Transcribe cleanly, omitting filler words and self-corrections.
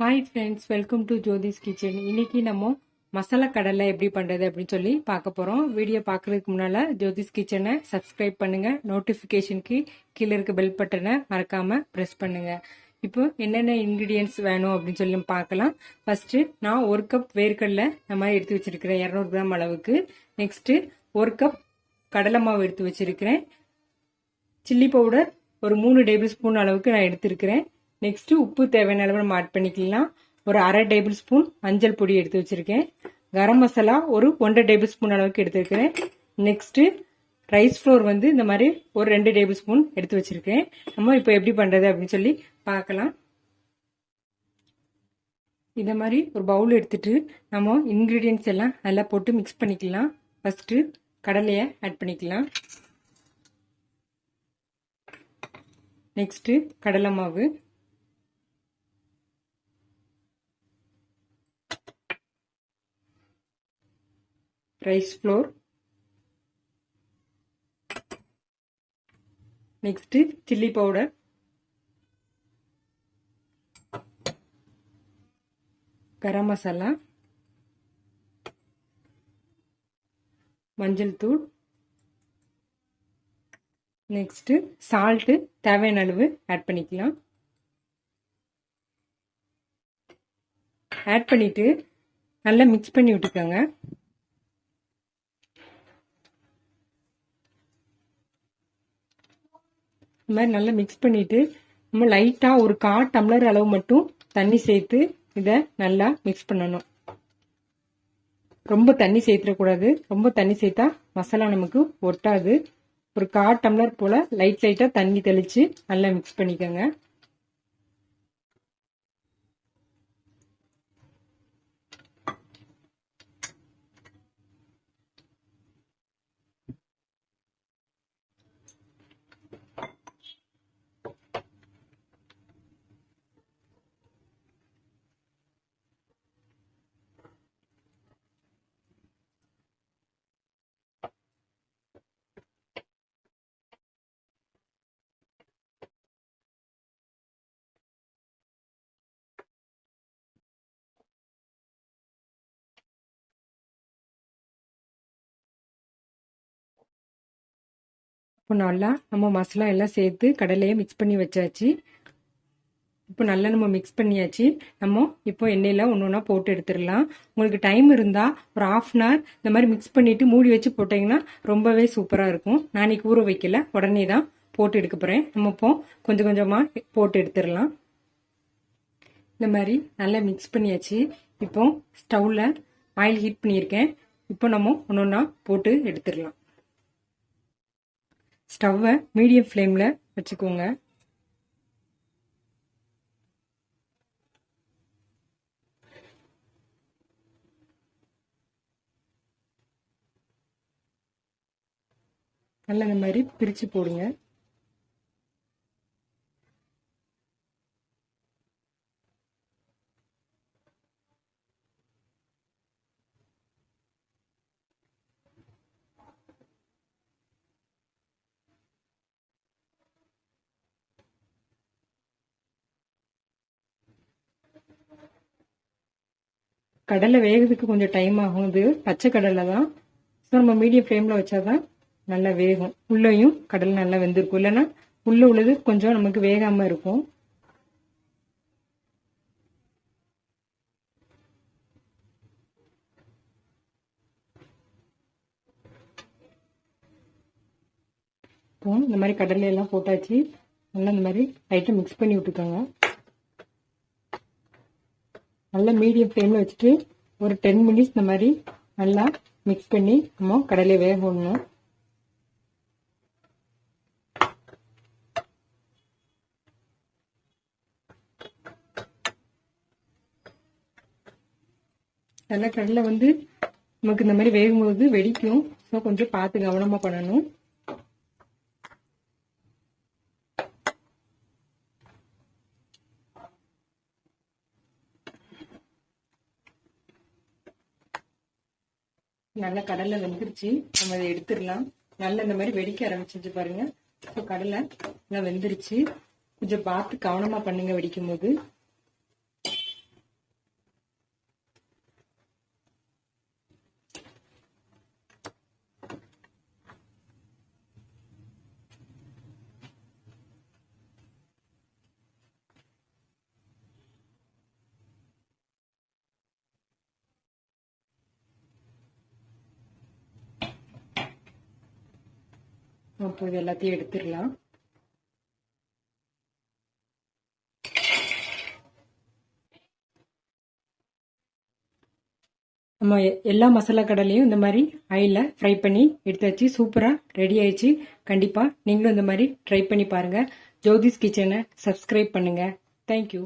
Hi friends, welcome to Jothi's kitchen. இன்னைக்கு நம்ம மசாலா கடலை எப்படி பண்ணுறது அப்படின்னு சொல்லி பார்க்க போகிறோம். வீடியோ பார்க்குறதுக்கு முன்னால் ஜோதிஸ் கிச்சனை சப்ஸ்கிரைப் பண்ணுங்கள். நோட்டிஃபிகேஷனுக்கு கீழே இருக்க பெல் பட்டனை மறக்காமல் ப்ரெஸ் பண்ணுங்கள். இப்போ என்னென்ன இன்க்ரீடியன்ட்ஸ் வேணும் அப்படின்னு சொல்லி பார்க்கலாம். ஃபஸ்ட்டு நான் 1 கப் வேர்க்கடலை இந்த மாதிரி எடுத்து வச்சிருக்கிறேன் 200 கிராம் அளவுக்கு. நெக்ஸ்ட்டு 1 கப் கடலை மாவு எடுத்து வச்சிருக்கிறேன். சில்லி பவுடர் ஒரு 3 டேபிள் ஸ்பூன் அளவுக்கு நான் எடுத்திருக்கிறேன். நெக்ஸ்ட் உப்பு தேவையான அளவு நம்ம ஆட் பண்ணிக்கலாம். ஒரு 1/2 டேபிள் ஸ்பூன் மஞ்சள் பொடி எடுத்து வச்சிருக்கேன். கரம் மசாலா ஒரு 1.5 டேபிள் ஸ்பூன் அளவுக்கு எடுத்துருக்கிறேன். நெக்ஸ்ட் ரைஸ் ஃப்ளோர் இந்த மாதிரி ஒரு 2 டேபிள் ஸ்பூன் எடுத்து வச்சிருக்கேன். நம்ம இப்போ எப்படி பண்றது அப்படின்னு சொல்லி பார்க்கலாம். இத மாதிரி ஒரு பவுல் எடுத்துட்டு நம்ம இன்கிரீடியன்ஸ் எல்லாம் நல்லா போட்டு மிக்ஸ் பண்ணிக்கலாம். ஃபர்ஸ்ட் கடலையை ஆட் பண்ணிக்கலாம். நெக்ஸ்ட் கடலை மாவு, rice flour, next chilli powder, garam masala, மஞ்சள் தூள், நெக்ஸ்ட் சால்ட் தேவையான அளவு ஆட் பண்ணிக்கலாம். ஆட் பண்ணிட்டு நல்லா மிக்ஸ் பண்ணி விட்டுக்கோங்க. இந்த மாதிரி நல்லா மிக்ஸ் பண்ணிட்டு நம்ம லைட்டா ஒரு 1/4 டம்ளர் அளவு மட்டும் தண்ணி சேர்த்து இதை நல்லா மிக்ஸ் பண்ணணும். ரொம்ப தண்ணி சேர்த்துடக்கூடாது. ரொம்ப தண்ணி சேர்த்தா மசாலா நமக்கு ஒட்டாது. ஒரு 1/4 டம்ளர் போல லைட்டா தண்ணி தெளிச்சு நல்லா மிக்ஸ் பண்ணிக்கோங்க. இப்போ நல்லா நம்ம மசாலா எல்லாம் சேர்த்து கடலையை மிக்ஸ் பண்ணி வச்சாச்சு. இப்போ நல்லா நம்ம மிக்ஸ் பண்ணியாச்சு. நம்ம இப்போ எண்ணெயில ஒன்று போட்டு எடுத்துடலாம். உங்களுக்கு டைம் இருந்தா ஒரு 1/2 அன் ஹவர் இந்த மாதிரி மிக்ஸ் பண்ணிட்டு மூடி வச்சு போட்டீங்கன்னா ரொம்பவே சூப்பரா இருக்கும். நான் இன்னைக்கு ஊற வைக்கல, உடனே தான் போட்டு எடுக்க போறேன். நம்ம இப்போ கொஞ்சம் கொஞ்சமா போட்டு எடுத்துடலாம். இந்த மாதிரி நல்லா மிக்ஸ் பண்ணியாச்சு. இப்போ ஸ்டவ்ல ஆயில் ஹீட் பண்ணியிருக்கேன். இப்போ நம்ம ஒன்னொன்னா போட்டு எடுத்துடலாம். ஸ்டவ்வை மீடியம் ஃப்ளேம்ல வச்சுக்கோங்க. நல்லா இந்த மாதிரி பிரிச்சு போடுங்க. கடலை வேகிறதுக்கு கொஞ்சம் டைம் ஆகும். இது பச்சை கடலை தான். ஸோ நம்ம மீடியம் ஃப்ளேம்ல வச்சாதான் நல்லா வேகும். உள்ளேயும் கடலை நல்லா வெந்திருக்கும். இல்லைன்னா உள்ள உள்ளது கொஞ்சம் நமக்கு வேகாம இருக்கும். இப்போ இந்த மாதிரி கடலை எல்லாம் போட்டாச்சு. நல்லா இந்த மாதிரி லைட்டாக மிக்ஸ் பண்ணி விட்டுக்கோங்க. நல்லா மீடியம் ஃப்ளேம்ல வச்சுட்டு ஒரு 10 மினிட்ஸ் இந்த மாதிரி நல்லா மிக்ஸ் பண்ணி நம்ம கடலை வேக விடணும். நல்லா கடலை நமக்கு இந்த மாதிரி வேகும்போது வெடிக்கும். ஸோ கொஞ்சம் பார்த்து கவனமா பண்ணணும். நல்லா கடலை வெந்துருச்சு. நம்ம அதை எடுத்துடலாம். நல்லா இந்த மாதிரி வெடிக்க ஆரம்பிச்சிருச்சு பாருங்க. இப்போ கடலை நல்லா வெந்துருச்சு. கொஞ்சம் பார்த்து கவனமா பண்ணுங்க வெடிக்கும் போது. அப்போ இது எல்லாத்தையும் எடுத்துடலாம். நம்ம எல்லா மசாலா கடலையும் இந்த மாதிரி ஆயிலில் ஃப்ரை பண்ணி எடுத்தாச்சு. சூப்பராக ரெடி ஆயிடுச்சு. கண்டிப்பாக நீங்களும் இந்த மாதிரி ட்ரை பண்ணி பாருங்கள். ஜோதிஸ் கிச்சனை சப்ஸ்கிரைப் பண்ணுங்கள். தேங்க்யூ.